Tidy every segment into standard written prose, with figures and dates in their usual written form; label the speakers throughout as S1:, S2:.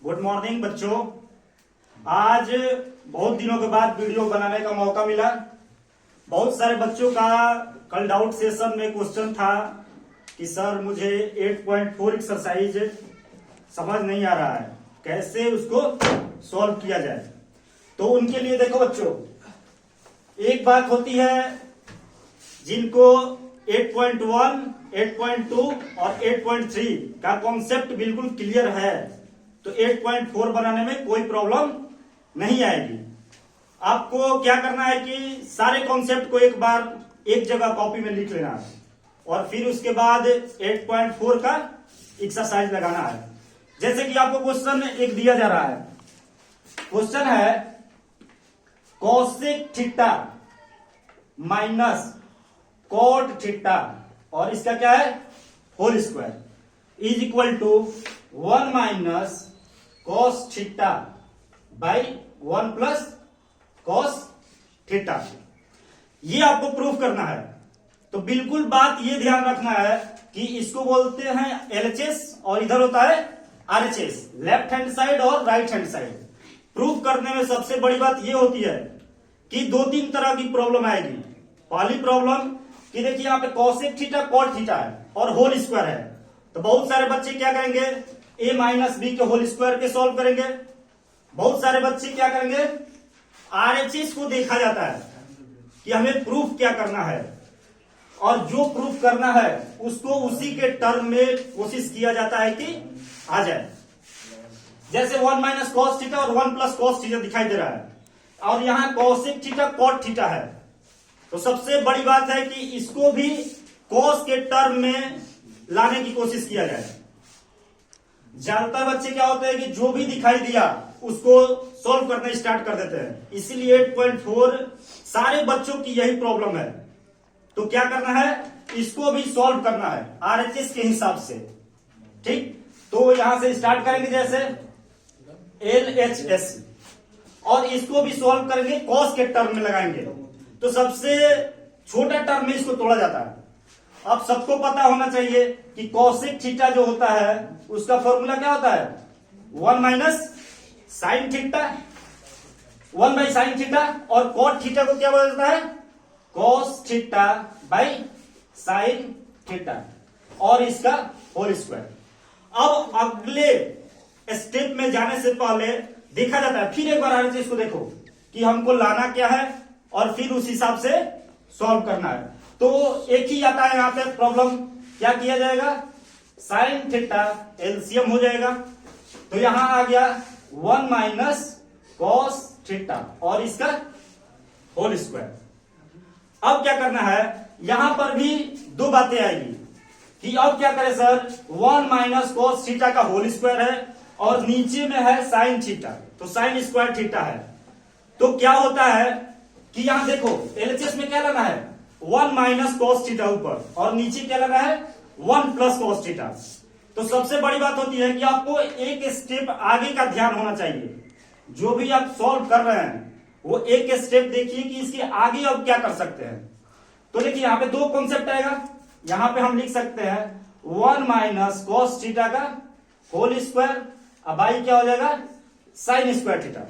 S1: Good morning बच्चों। आज बहुत दिनों के बाद वीडियो बनाने का मौका मिला। बहुत सारे बच्चों का कल डाउट सेशन में क्वेश्चन था कि सर मुझे 8.4 एक्सरसाइज समझ नहीं आ रहा है, कैसे उसको सॉल्व किया जाए। तो उनके लिए देखो बच्चों, एक बात होती है जिनको 8.1, 8.2 और 8.3 का कॉन्सेप्ट बिल्कुल क्लियर है तो 8.4 बनाने में कोई प्रॉब्लम नहीं आएगी। आपको क्या करना है कि सारे कॉन्सेप्ट को एक बार एक जगह कॉपी में लिख लेना है और फिर उसके बाद 8.4 का एक्सरसाइज लगाना है। जैसे कि आपको क्वेश्चन एक दिया जा रहा है, क्वेश्चन है cosec theta minus cot theta और इसका क्या है whole square is equal to 1 minus cos theta by 1 plus cos theta. ये आपको प्रूफ करना है। तो बिल्कुल बात ये ध्यान रखना है कि इसको बोलते हैं एलएचएस और इधर होता है आरएचएस, लेफ्ट हैंड साइड और राइट हैंड साइड। प्रूफ करने में सबसे बड़ी बात ये होती है कि 2-3 तरह की प्रॉब्लम आएगी। पहली प्रॉब्लम कि देखिए यहाँ पे कॉसेक थीटा कॉट थीटा है और होल स्क्वायर है, तो बहुत सारे बच्चे क्या करेंगे a माइनस बी के होल स्क्वायर के सॉल्व करेंगे। बहुत सारे बच्चे क्या करेंगे आरएचएस को देखा जाता है कि हमें प्रूफ क्या करना है और जो प्रूफ करना है उसको उसी के टर्म में कोशिश किया जाता है कि आ जाए। जैसे 1 माइनस कॉस थीटा और 1 प्लस कॉस थीटा दिखाई दे रहा है और यहां कॉसेक थीटा कॉट थीटा है, तो सबसे बड़ी बात है कि इसको भी कॉस के टर्म में लाने की कोशिश किया जाए। ज्यादातर बच्चे क्या होते हैं कि जो भी दिखाई दिया उसको सॉल्व करना स्टार्ट कर देते हैं, इसीलिए 8.4 सारे बच्चों की यही प्रॉब्लम है। तो क्या करना है, इसको भी सॉल्व करना है आरएचएस के हिसाब से। ठीक, तो यहां से स्टार्ट करेंगे जैसे एलएचएस और इसको भी सॉल्व करेंगे कॉस के टर्म में लगाएंगे। तो सबसे छोटा टर्म में इसको तोड़ा जाता है। अब सबको पता होना चाहिए कि कॉसेक थीटा जो होता है उसका फॉर्मूला क्या होता है 1 minus sine theta, 1 by sine theta, और कॉट थीटा को क्या बोला जाता है cos theta by sine theta और इसका होल स्क्वायर। अब अगले स्टेप में जाने से पहले देखा जाता है, फिर एक बार आरएचएस को देखो कि हमको लाना क्या है और फिर उस हिसाब से सॉल्व करना है। तो एक ही आता है यहां पे प्रॉब्लम, क्या किया जाएगा साइन थीटा एलसीएम हो जाएगा, तो यहां आ गया 1 माइनस कॉस थीटा और इसका होल स्क्वायर। अब क्या करना है, यहां पर भी दो बातें आएगी कि अब क्या करें सर 1 माइनस कॉस थीटा का होल स्क्वायर है और नीचे में है साइन थीटा, तो साइन स्क्वायर थीटा है। तो क्या होता है कि यहां देखो एलएचएस में क्या लेना है 1 माइनस कॉस थीटा ऊपर और नीचे क्या लेना है 1 प्लस कॉस थीटा। तो सबसे बड़ी बात होती है कि आपको एक स्टेप आगे का ध्यान होना चाहिए। जो भी आप सॉल्व कर रहे हैं वो एक स्टेप देखिए कि इसके आगे अब क्या कर सकते हैं। तो देखिए यहां पे दो कॉन्सेप्ट आएगा, यहां पे हम लिख सकते हैं 1 माइनस कॉस थीटा का होल स्क्वायर, अब बाई क्या हो जाएगा साइन स्क्वायर थीटा।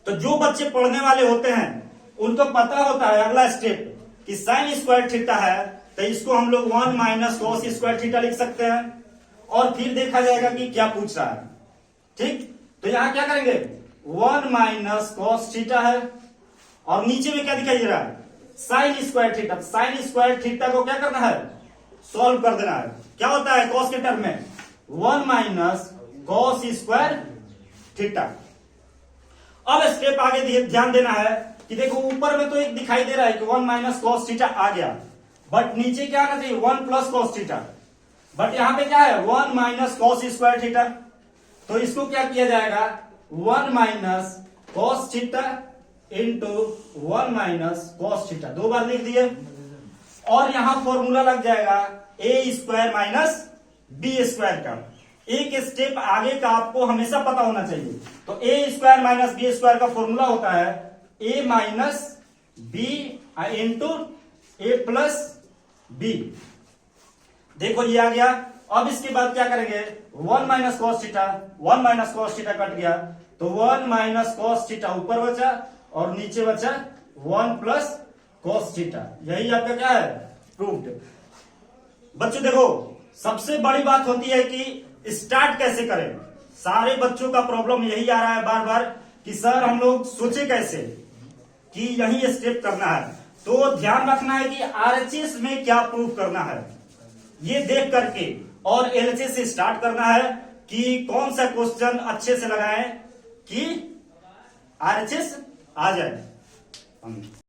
S1: तो जो बच्चे पढ़ने वाले होते हैं उनको पता होता है अगला स्टेप कि साइन स्क्वायर थीटा है तो इसको हम लोग 1 माइनस कॉस स्क्वायर थीटा लिख सकते हैं और फिर देखा जाएगा कि क्या पूछ रहा है। ठीक, तो यहां क्या करेंगे 1 माइनस कॉस थीटा है और नीचे में क्या दिखाई दे रहा है sine square theta. Sine square theta को क्या करना है सॉल्व कर देना है। क्या होता है कॉस के टर्म में 1 माइनस कॉस स्क्वायर थीटा। अब स्टेप आगे ध्यान देना है कि देखो ऊपर में तो एक दिखाई दे रहा है कि 1 माइनस कॉस थीटा आ गया, बट नीचे क्या आना चाहिए 1 प्लस कॉस थीटा, बट यहां पे क्या है 1 माइनस कॉस स्क्वायर थीटा। तो इसको क्या किया जाएगा 1 minus cos theta into 1 minus cos theta, दो बार लिख दिए और यहां फॉर्मूला लग जाएगा ए स्क्वायर माइनस बी स्क्वायर का। एक स्टेप आगे का आपको हमेशा पता होना चाहिए। तो ए स्क्वायर माइनस बी स्क्वायर का फॉर्मूला होता है ए माइनस बी इंटू ए प्लस बी। देखो ये आ गया। अब इसके बाद क्या करेंगे 1 minus cos theta, 1 minus cos theta cut गया तो 1 माइनस कॉस थीटा ऊपर बचा और नीचे बचा 1 प्लस कॉस थीटा। यही आपका क्या है, प्रूव्ड। बच्चों देखो, सबसे बड़ी बात होती है कि स्टार्ट कैसे करें। सारे बच्चों का प्रॉब्लम यही आ रहा है बार बार कि सर हम लोग सोचे कैसे कि यही स्टेप करना है। तो ध्यान रखना है कि आरएचएस में क्या प्रूव करना है ये देख करके, और एलएचएस से स्टार्ट करना है कि कौन सा क्वेश्चन अच्छे से लगाएं कि आरएचएस आ जाए।